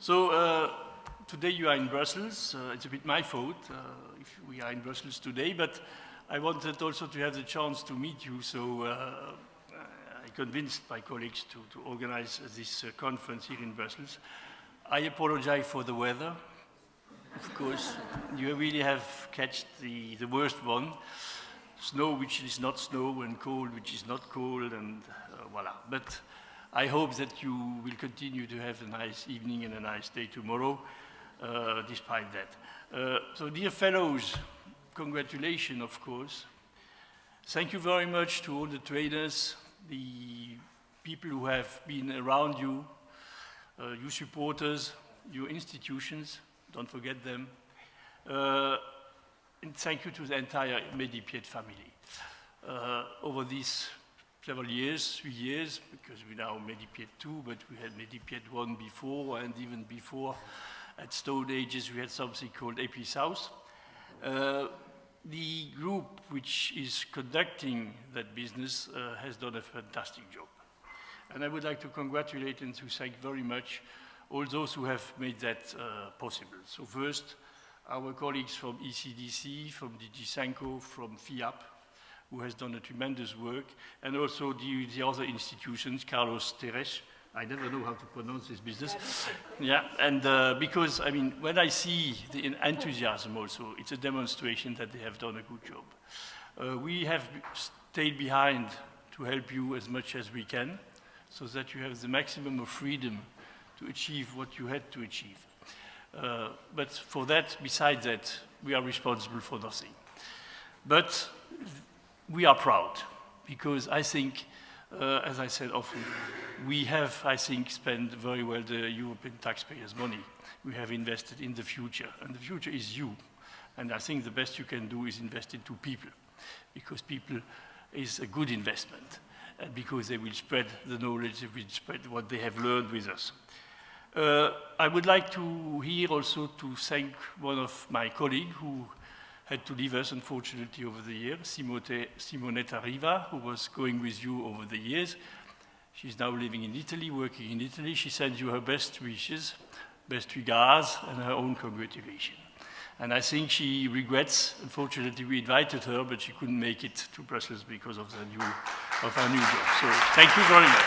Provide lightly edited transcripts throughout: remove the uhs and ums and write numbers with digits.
Today you are in Brussels. It's a bit my fault if we are in Brussels today, but I wanted also to have the chance to meet you, so I convinced my colleagues to organize this conference here in Brussels. I apologize for the weather. Of course, you really have catched the worst one. Snow which is not snow and cold which is not cold, and voila. But I hope that you will continue to have a nice evening and a nice day tomorrow, despite that. So dear fellows, congratulations, of course. Thank you very much to all the trainers, the people who have been around you, you supporters, your institutions, don't forget them. And thank you to the entire Medipiet family. Over these several years, 3 years, because we now Medipiet 2, but we had Medipiet 1 before, and even before, at Stone Ages, we had something called AP South. The group which is conducting that business has done a fantastic job. And I would like to congratulate and to thank very much all those who have made that possible. So first, our colleagues from ECDC, from DG Sanko, from FIAP, who has done a tremendous work, and also the other institutions, Carlos Teres. I never know how to pronounce this business. Yeah, and because, I mean, when I see the enthusiasm also, it's a demonstration that they have done a good job. We have stayed behind to help you as much as we can, so that you have the maximum of freedom to achieve what you had to achieve. But for that, besides that, we are responsible for nothing. But we are proud, because I think, as I said often, we have, I think, spent very well the European taxpayers' money. We have invested in the future, and the future is you. And I think the best you can do is invest into people, because people is a good investment, and because they will spread the knowledge, they will spread what they have learned with us. I would like to here also to thank one of my colleagues who had to leave us, unfortunately, over the years, Simonetta Riva, who was going with you over the years. She's now living in Italy, working in Italy. She sends you her best wishes, best regards, and her own congratulations. And I think she regrets, unfortunately, we invited her, but she couldn't make it to Brussels because of her new job. So thank you very much.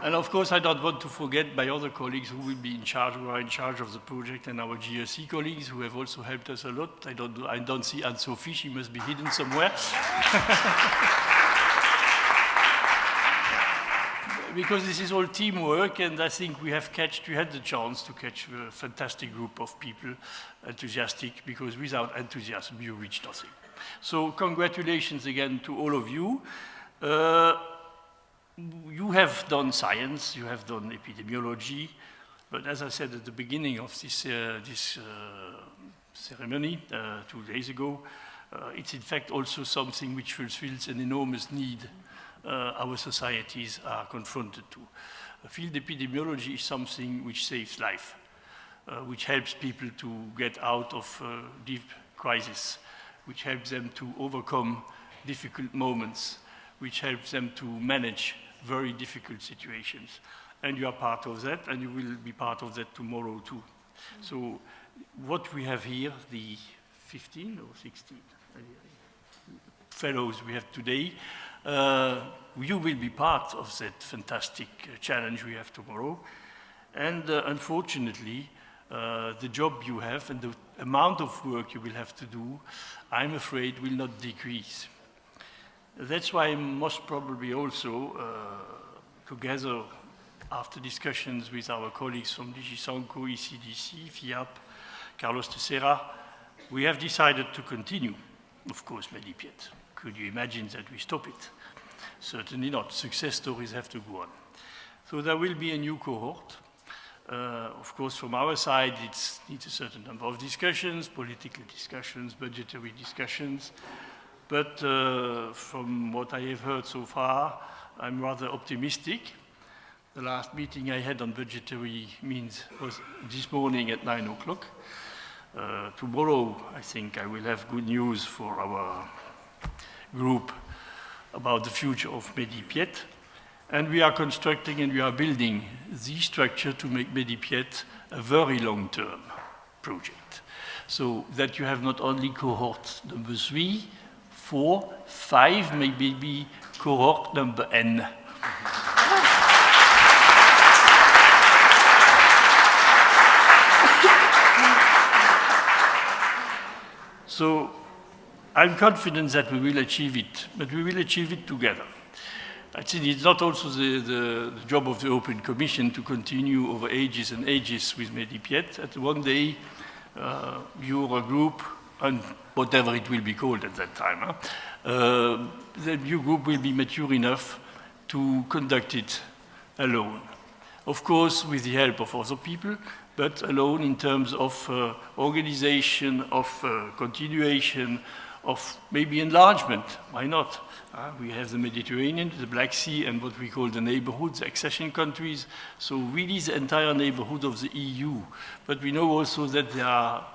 And of course, I don't want to forget my other colleagues who will be in charge, who are in charge of the project, and our GRC colleagues who have also helped us a lot. I don't see Anne-Sophie, she must be hidden somewhere. Because this is all teamwork, and I think we had the chance to catch a fantastic group of people, enthusiastic, because without enthusiasm, you reach nothing. So congratulations again to all of you. You have done science, you have done epidemiology, but as I said at the beginning of this ceremony 2 days ago, it's in fact also something which fulfills an enormous need our societies are confronted to. Field epidemiology is something which saves life, which helps people to get out of deep crisis, which helps them to overcome difficult moments, which helps them to manage very difficult situations. And you are part of that, and you will be part of that tomorrow too. So what we have here, the 15 or 16 fellows we have today, you will be part of that fantastic challenge we have tomorrow. And unfortunately, the job you have and the amount of work you will have to do, I'm afraid, will not decrease. That's why most probably also, together after discussions with our colleagues from DG Sanko, ECDC, FIAP, Carlos Teixeira, we have decided to continue, of course, Medipiet. Could you imagine that we stop it? Certainly not. Success stories have to go on. So there will be a new cohort. Of course, from our side, it needs a certain number of discussions, political discussions, budgetary discussions. But from what I have heard so far, I'm rather optimistic. The last meeting I had on budgetary means was this morning at 9 o'clock. Tomorrow, I think I will have good news for our group about the future of Medipiet. And we are constructing and we are building the structure to make Medipiet a very long-term project. So that you have not only cohort number 3, 4, 5, maybe cohort number N. So I'm confident that we will achieve it, but we will achieve it together. I think it's not also the job of the Open Commission to continue over ages and ages with Medipiet. At one day, your group, and whatever it will be called at that time, the new group will be mature enough to conduct it alone. Of course, with the help of other people, but alone in terms of organization, of continuation, of maybe enlargement. Why not? We have the Mediterranean, the Black Sea, and what we call the neighborhoods, the accession countries. So really the entire neighborhood of the EU. But we know also that there are,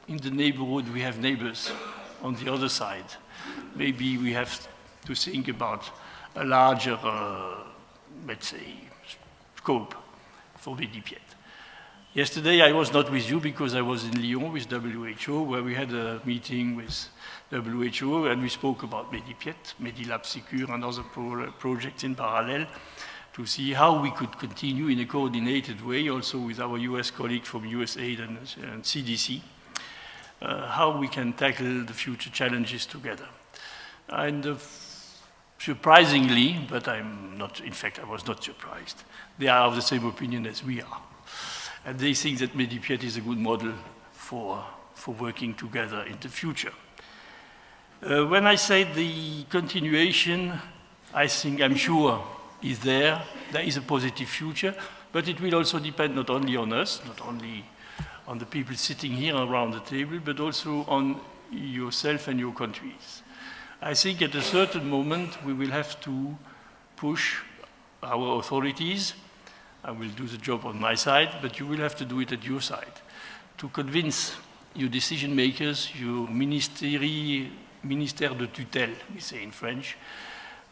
in the neighborhood, we have neighbors on the other side. Maybe we have to think about a larger, let's say, scope for Medipiet. Yesterday I was not with you because I was in Lyon with WHO, where we had a meeting with WHO and we spoke about Medipiet, Medilab Secure and other projects in parallel to see how we could continue in a coordinated way, also with our US colleague from USAID and CDC, how we can tackle the future challenges together. And surprisingly, but I'm not, in fact I was not surprised, they are of the same opinion as we are. And they think that Medipiet is a good model for working together in the future. When I say the continuation, I'm sure is there. There is a positive future, but it will also depend not only on us, not only on the people sitting here around the table, but also on yourself and your countries. I think at a certain moment we will have to push our authorities. I will do the job on my side, but you will have to do it at your side, to convince your decision makers, your ministère de tutelle, we say in French,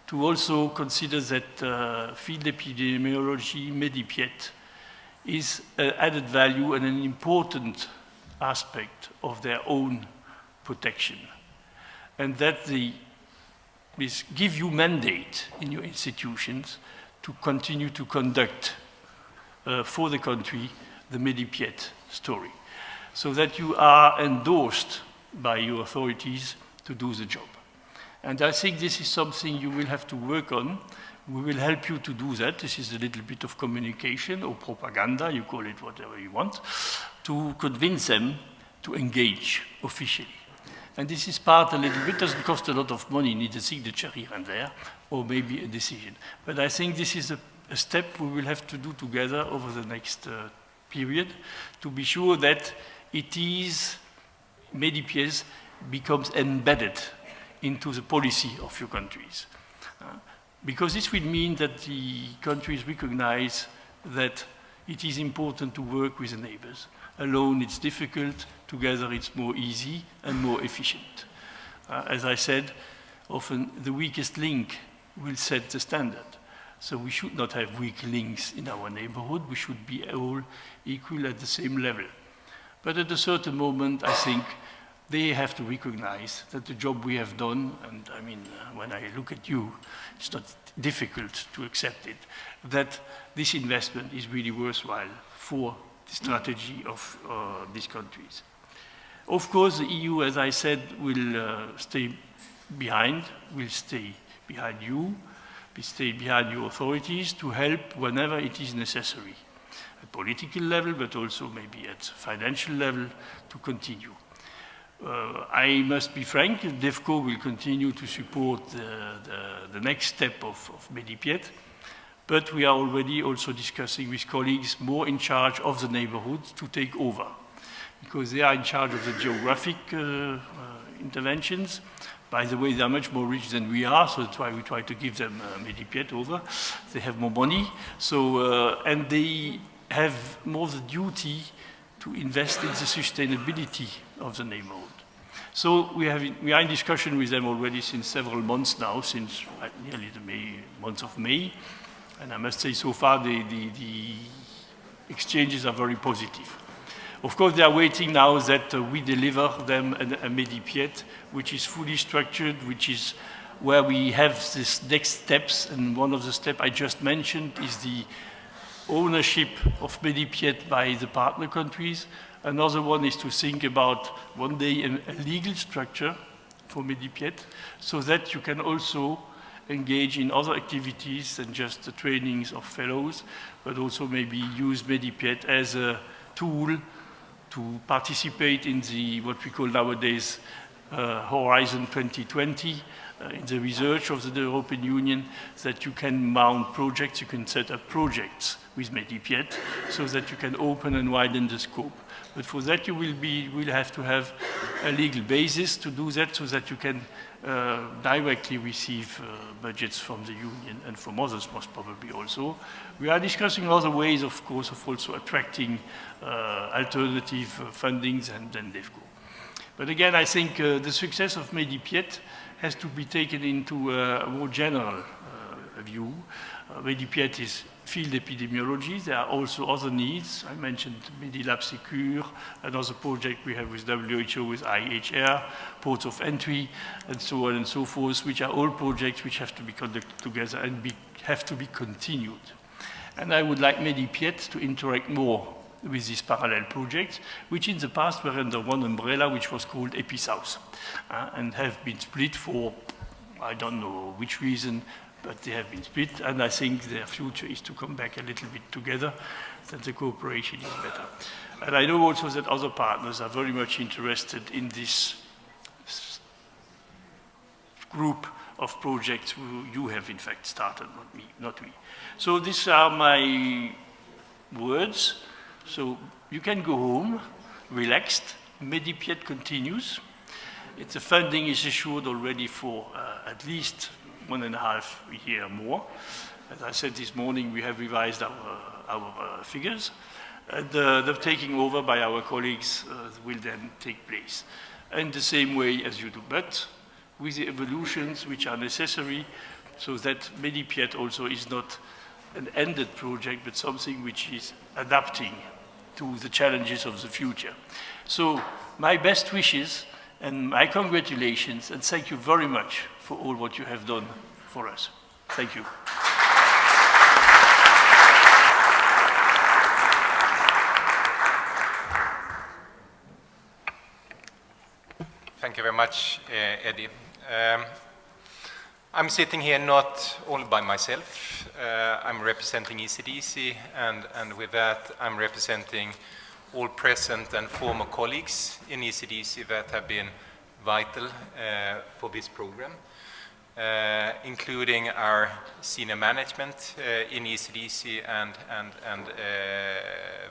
to also consider that field epidemiology, Medipiet, is an added value and an important aspect of their own protection. And that they give you mandate in your institutions to continue to conduct for the country the Medipiet story, so that you are endorsed by your authorities to do the job. And I think this is something you will have to work on. We will help you to do that. This is a little bit of communication or propaganda, you call it whatever you want, to convince them to engage officially. And this is part a little bit, doesn't cost a lot of money, need a signature here and there, or maybe a decision. But I think this is a step we will have to do together over the next period to be sure that it is, Medipiet becomes embedded into the policy of your countries. Because this will mean that the countries recognize that it is important to work with the neighbors. Alone it's difficult, together it's more easy and more efficient. As I said, often the weakest link will set the standard. So we should not have weak links in our neighborhood. We should be all equal at the same level. But at a certain moment, I think they have to recognize that the job we have done, and I mean, when I look at you, it's not difficult to accept it, that this investment is really worthwhile for the strategy of these countries. Of course, the EU, as I said, will stay behind you, we stay behind your authorities to help whenever it is necessary, at political level, but also maybe at financial level, to continue. I must be frank, DEFCO will continue to support the next step of Medipiet, but we are already also discussing with colleagues more in charge of the neighborhood to take over, because they are in charge of the geographic interventions. By the way, they are much more rich than we are, so that's why we try to give them Medipiet over. They have more money, so, and they have more the duty to invest in the sustainability of the neighborhood. So we are in discussion with them already since several months now, since nearly the month of May, And I must say, so far, the exchanges are very positive. Of course, they are waiting now that we deliver them a Medipiet, which is fully structured, which is where we have these next steps. And one of the steps I just mentioned is the ownership of Medipiet by the partner countries. Another one is to think about one day a legal structure for Medipiet, so that you can also engage in other activities than just the trainings of fellows, but also maybe use Medipiet as a tool to participate in the, what we call nowadays, Horizon 2020, in the research of the European Union, that you can mount projects, you can set up projects with Medipiet, so that you can open and widen the scope. But for that you will have to have a legal basis to do that, so that you can directly receive budgets from the Union and from others most probably also. We are discussing other ways, of course, of also attracting alternative fundings and DEFCO. But again, I think the success of Medipiet has to be taken into a more general view. Medipiet is field epidemiology. There are also other needs. I mentioned Medilab Secure, another project we have with WHO, with IHR, ports of entry, and so on and so forth, which are all projects which have to be conducted together and have to be continued. And I would like Medipiet to interact more with these parallel projects, which in the past were under one umbrella, which was called EpiSouth, and have been split for, I don't know which reason, but they have been split, and I think their future is to come back a little bit together, that the cooperation is better. And I know also that other partners are very much interested in this group of projects you have in fact started, not me. So these are my words. So you can go home, relaxed. Medipiet continues. The funding is assured already for at least 1.5 years more. As I said this morning, we have revised our figures. And the taking over by our colleagues will then take place. In the same way as you do, but with the evolutions which are necessary, so that Medipiet also is not an ended project, but something which is adapting to the challenges of the future. So my best wishes and my congratulations, and thank you very much for all what you have done for us. Thank you. Thank you very much, Eddie. I'm sitting here not only by myself. I'm representing ECDC, and with that, I'm representing all present and former colleagues in ECDC that have been vital for this program, including our senior management in ECDC and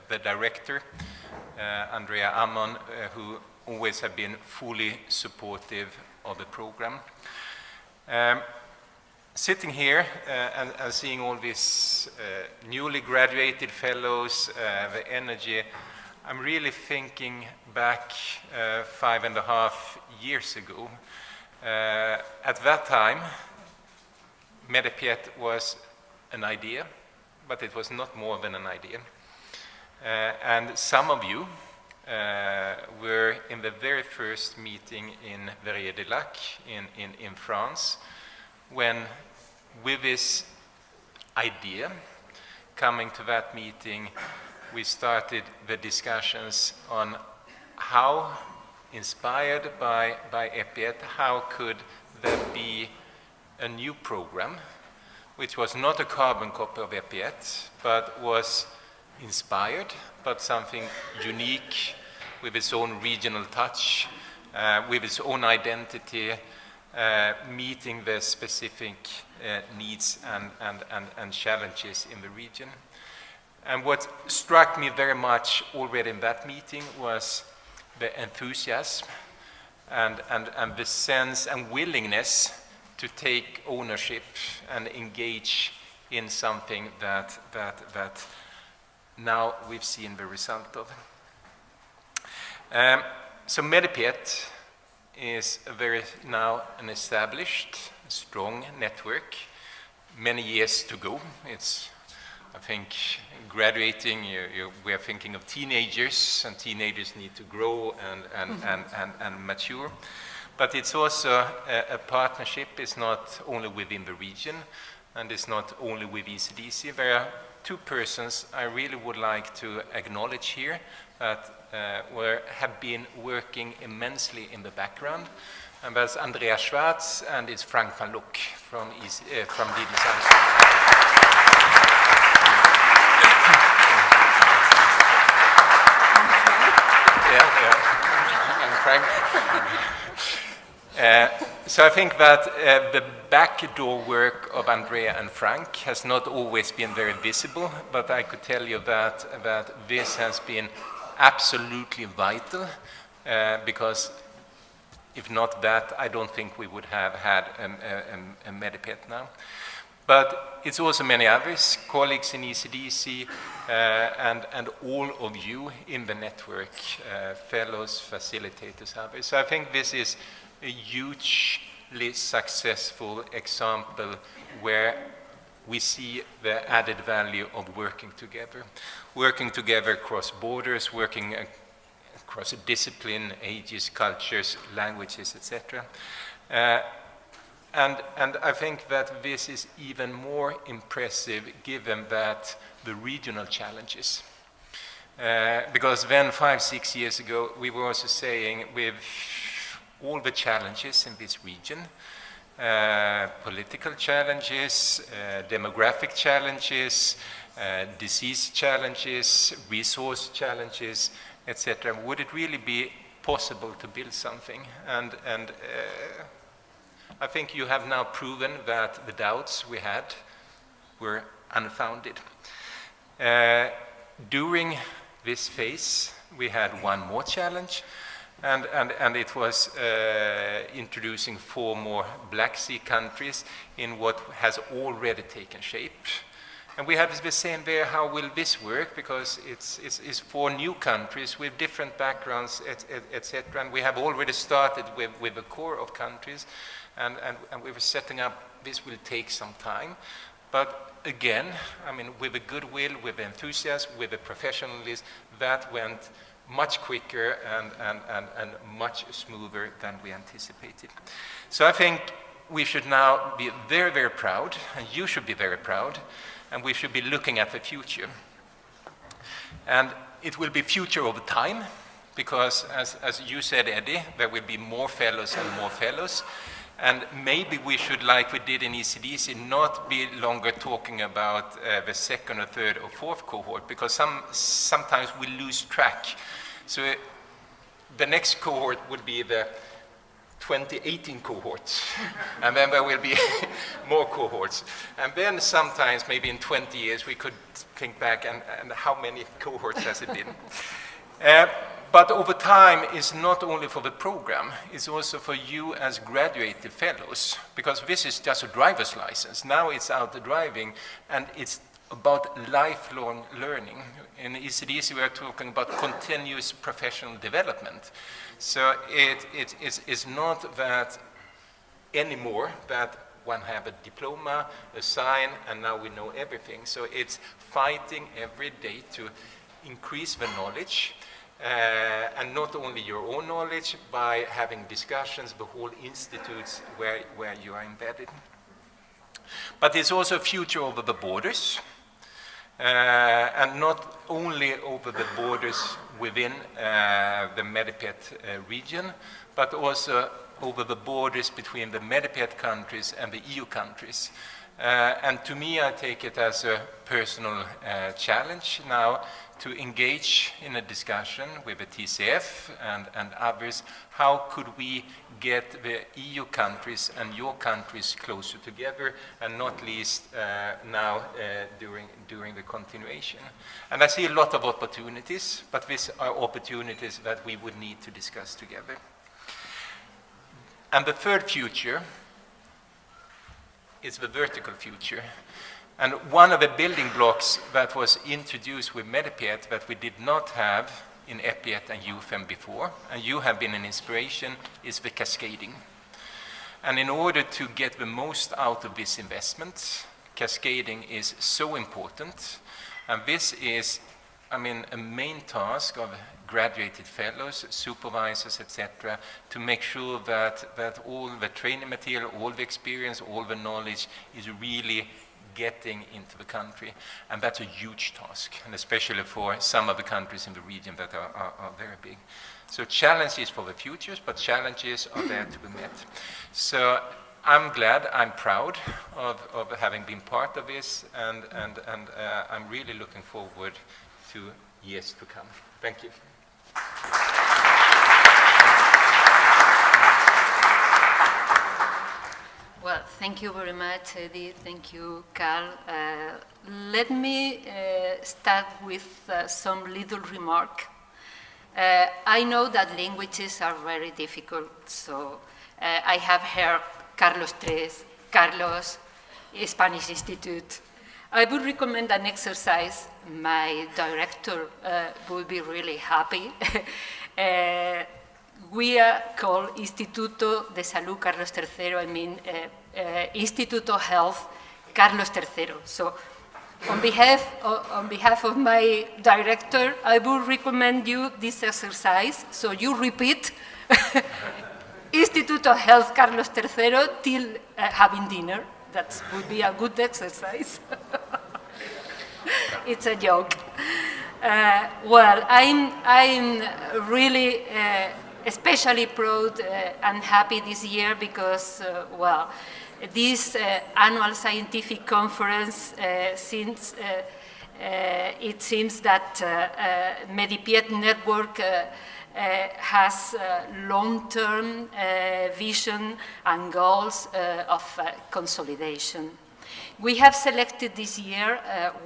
the director, Andrea Ammon, who always have been fully supportive of the program. Sitting here and seeing all these newly graduated fellows, the energy, I'm really thinking back 5.5 years ago. At that time, Medipiet was an idea, but it was not more than an idea. And some of you were in the very first meeting in Verrières-de-Lac in France, when with this idea, coming to that meeting, we started the discussions on how, inspired by EPIET, how could there be a new program, which was not a carbon copy of EPIET, but was inspired, but something unique, with its own regional touch, with its own identity, meeting the specific needs and challenges in the region. And what struck me very much already in that meeting was the enthusiasm and the sense and willingness to take ownership and engage in something that now we've seen the result of. So Medipiet is now an established, strong network many years to go. It's, I think, graduating, we are thinking of teenagers, and teenagers need to grow and mature. But it's also a partnership. It's not only within the region, and it's not only with ECDC. There are two persons I really would like to acknowledge here that have been working immensely in the background. And that's Andreas Schwarz and it's Frank van Loek from DD and Frank. So I think that the backdoor work of Andrea and Frank has not always been very visible, but I could tell you that this has been absolutely vital, because if not that, I don't think we would have had a Medipet now. But it's also many others, colleagues in ECDC, and all of you in the network, fellows, facilitators, others. So I think this is a hugely successful example where we see the added value of working together across borders, working across discipline, ages, cultures, languages, etc. And I think that this is even more impressive given that the regional challenges. Because then 5-6 years ago, we were also saying with all the challenges in this region, political challenges, demographic challenges, disease challenges, resource challenges, etc. Would it really be possible to build something? And I think you have now proven that the doubts we had were unfounded. During this phase, we had one more challenge, and it was introducing 4 more Black Sea countries in what has already taken shape. And we have the same there, how will this work? Because it's 4 new countries with different backgrounds, etc. And we have already started with the core of countries, and we were setting up, this will take some time. But again, I mean, with the goodwill, with the enthusiasm, with the professionalism, that went much quicker and much smoother than we anticipated. So I think we should now be very, very proud, and you should be very proud, and we should be looking at the future. And it will be future over time, because as you said, Eddie, there will be more fellows and more fellows. And maybe we should, like we did in ECDC, not be longer talking about the 2nd or 3rd or 4th cohort, because sometimes we lose track. So the next cohort would be the 2018 cohorts, and then there will be more cohorts. And then sometimes, maybe in 20 years, we could think back and how many cohorts has it been? But over time is not only for the program, it's also for you as graduated fellows, because this is just a driver's license. Now it's out driving, and it's about lifelong learning. In ECDC, we are talking about continuous professional development. So it's not that anymore that one have a diploma, a sign, and now we know everything. So it's fighting every day to increase the knowledge, and not only your own knowledge, by having discussions, the whole institutes where you are embedded. But it's also a future over the borders, and not only over the borders within the Medipet region, but also over the borders between the Medipet countries and the EU countries. And to me, I take it as a personal challenge now to engage in a discussion with the TCF and others. How could we get the EU countries and your countries closer together, and not least now during the continuation? And I see a lot of opportunities, but these are opportunities that we would need to discuss together. And the third future is the vertical future. And one of the building blocks that was introduced with Medipet that we did not have in EPIET and UFM before, and you have been an inspiration, is the cascading. And in order to get the most out of this investment, cascading is so important. And this is, I mean, a main task of graduated fellows, supervisors, etc., to make sure that all the training material, all the experience, all the knowledge is really getting into the country. And that's a huge task, and especially for some of the countries in the region that are very big. So challenges for the futures, but challenges are there to be met. So I'm glad, I'm proud of having been part of this, and I'm really looking forward to years to come. Thank you. Well, thank you very much, Eddie. Thank you, Carl. Let me start with some little remark. I know that languages are very difficult, so I have heard Carlos Tres, Carlos, Spanish Institute. I would recommend an exercise. My director would be really happy. We are called Instituto de Salud Carlos III, I mean Instituto Health Carlos III. So on behalf of my director, I would recommend you this exercise. So you repeat Instituto Health Carlos III till having dinner. That would be a good exercise. It's a joke. Well, I'm really especially proud and happy this year because, well, this annual scientific conference, since it seems that Medipiet Network has long-term vision and goals of consolidation. We have selected this year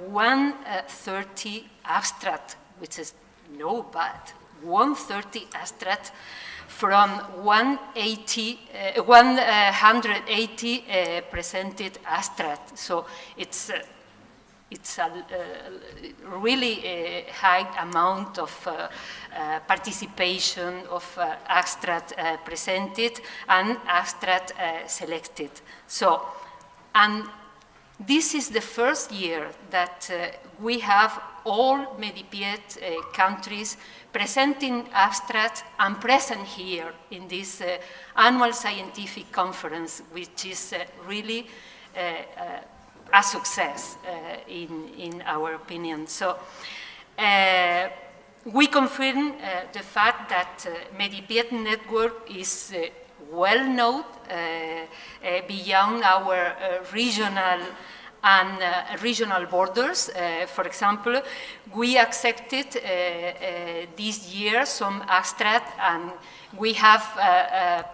130 abstract, which is no bad, 130 abstract from 180 presented abstract. So it's a really high amount of participation of abstract presented and abstract selected. So, and this is the first year that we have all Medipiet countries presenting abstracts and present here in this annual scientific conference, which is really a success in our opinion. So we confirm the fact that Medipiet Network is well known beyond our regional and regional borders. For example, we accepted this year some abstract, and we have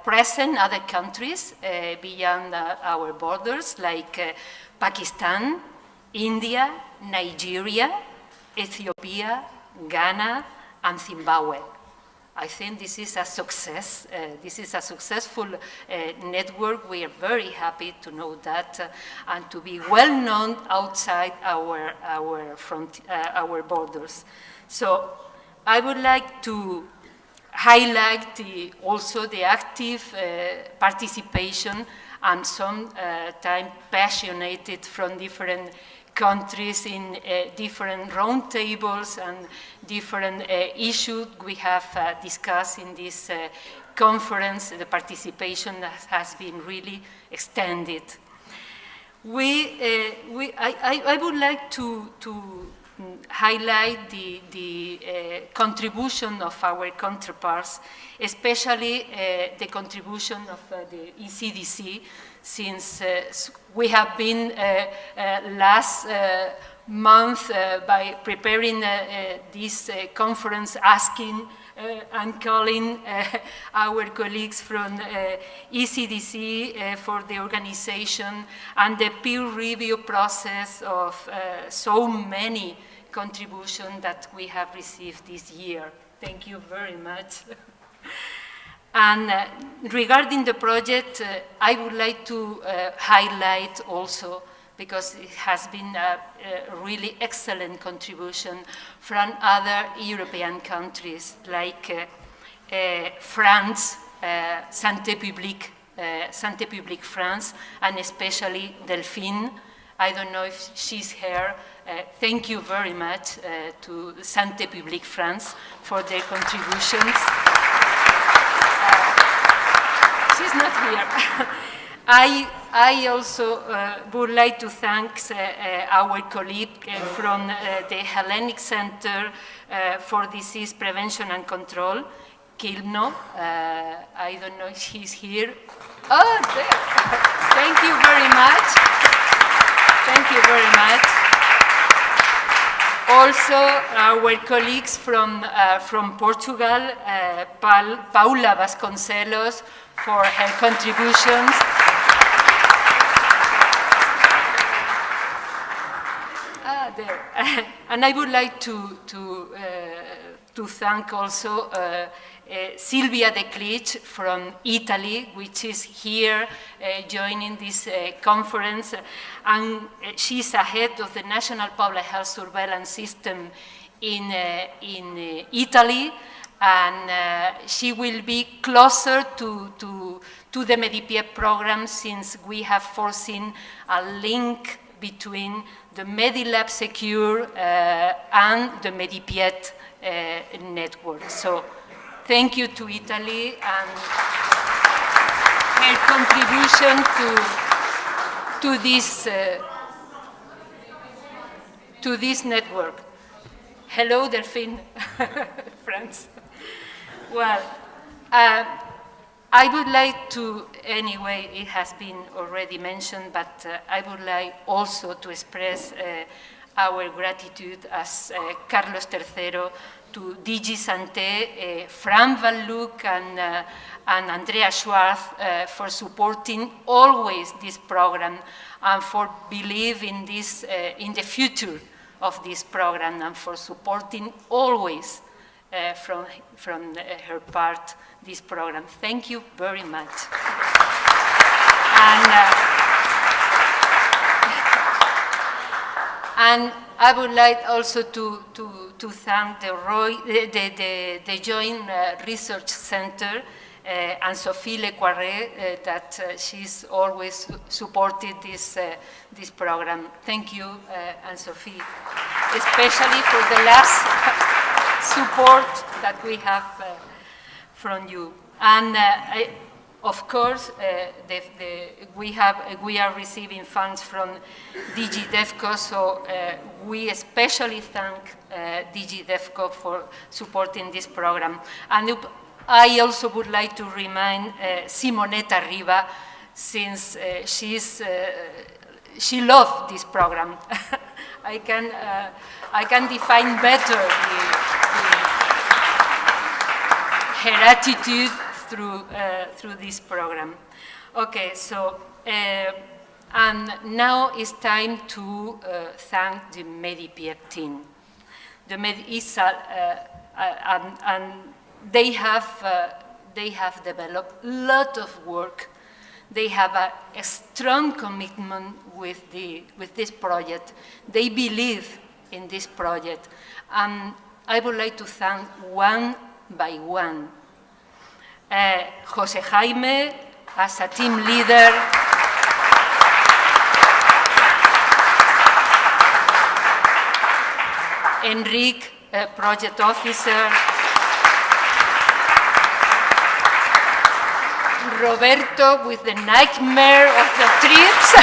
present other countries beyond our borders, like Pakistan, India, Nigeria, Ethiopia, Ghana, and Zimbabwe. I think this is a success. This is a successful network. We are very happy to know that and to be well known outside our borders. So I would like to highlight also the active participation and sometimes passionate from different countries in different roundtables and different issues we have discussed in this conference. The participation has been really extended. I would like to highlight the contribution of our counterparts, especially the contribution of the ECDC, since we have been last month by preparing this conference asking and calling our colleagues from ECDC for the organization and the peer review process of so many contributions that we have received this year. Thank you very much. And regarding the project, I would like to highlight also, because it has been a really excellent contribution from other European countries like France, Santé Publique France, and especially Delphine I don't know if she's here. Thank you very much to Santé Publique France for their contributions. She's not here. I also would like to thank our colleague from the Hellenic Center for Disease Prevention and Control, Kilno. I don't know if she's here. Oh, there. Thank you very much. Thank you very much. Also, our colleagues from Portugal, Paula Vasconcelos, for her contributions. There. And I would like to thank also Silvia De Clich from Italy, which is here joining this conference. And she's a head of the National Public Health Surveillance System in Italy. And she will be closer to the Medipiep program, since we have foreseen a link between the Medilab Secure and the Medipiet network. So thank you to Italy and her contribution to this network. Hello, Delphine, friends. Well, I would like to, anyway, it has been already mentioned, but I would like also to express our gratitude as Carlos III to DG Santé, Fran Van Luck and Andrea Schwartz for supporting always this program and for believing this, in the future of this program, and for supporting always from her part this program. Thank you very much. And I would like also to thank the Joint Research Center and Sophie Lecoiré that she's always supported this program. Thank you, Anne-Sophie, especially for the last support that we have from you. And of course, we are receiving funds from DG DEFCO, so we especially thank DG DEFCO for supporting this program. And I also would like to remind Simonetta Riva, since she loved this program. I can define better her attitude through this program. Okay, so and now it's time to thank the Medipiep team. The and they have developed a lot of work. They have a strong commitment with this project. They believe in this project, and I would like to thank one by one. Jose Jaime, as a team leader, Enrique, project officer, Roberto with the nightmare of the trips,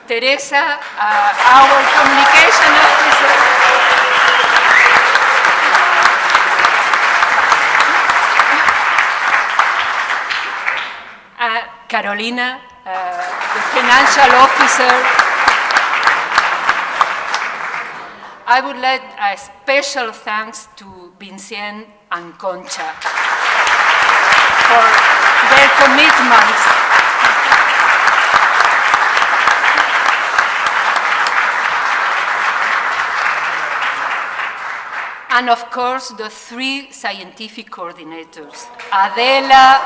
Teresa, our communication officer. Carolina, the financial officer. I would like a special thanks to Vincent and Concha for their commitments. And of course, the three scientific coordinators, Adela,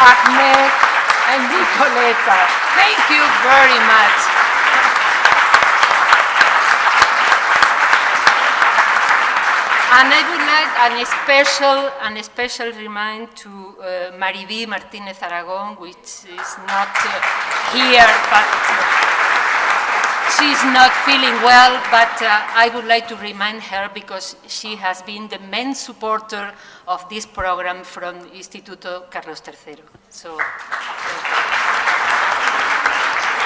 Ahmed, and Nicoleta. Thank you very much. And I would like a special remind to Mariví Martínez Aragon, which is not here, but she's not feeling well, but I would like to remind her because she has been the main supporter of this program from Instituto Carlos III. So,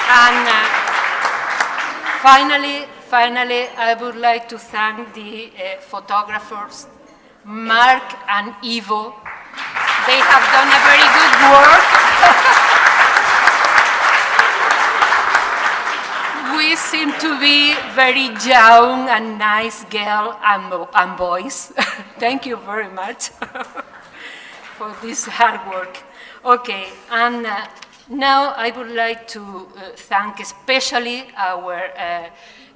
and finally, I would like to thank the photographers, Mark and Ivo. They have done a very good work. We seem to be very young and nice girls and boys. Thank you very much for this hard work. Okay, and now I would like to thank especially our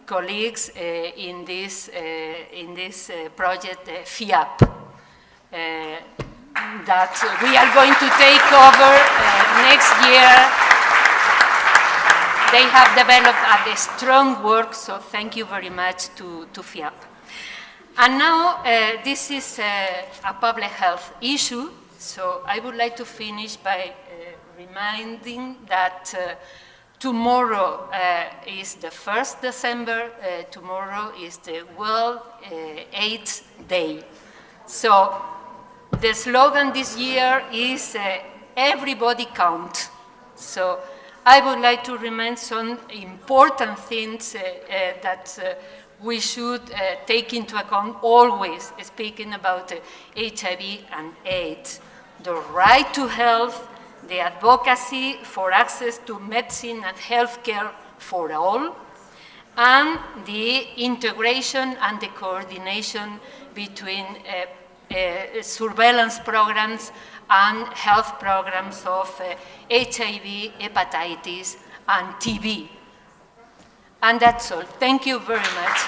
colleagues in this project, FIAP, that we are going to take over next year. They have developed a strong work, so thank you very much to FIAP. And now this is a public health issue, so I would like to finish by reminding that tomorrow is the 1st December, tomorrow is the World AIDS Day. So the slogan this year is everybody count. So I would like to remind some important things that we should take into account always speaking about HIV and AIDS. The right to health, the advocacy for access to medicine and healthcare for all, and the integration and the coordination between surveillance programs and health programs of HIV, hepatitis, and TB. And that's all. Thank you very much.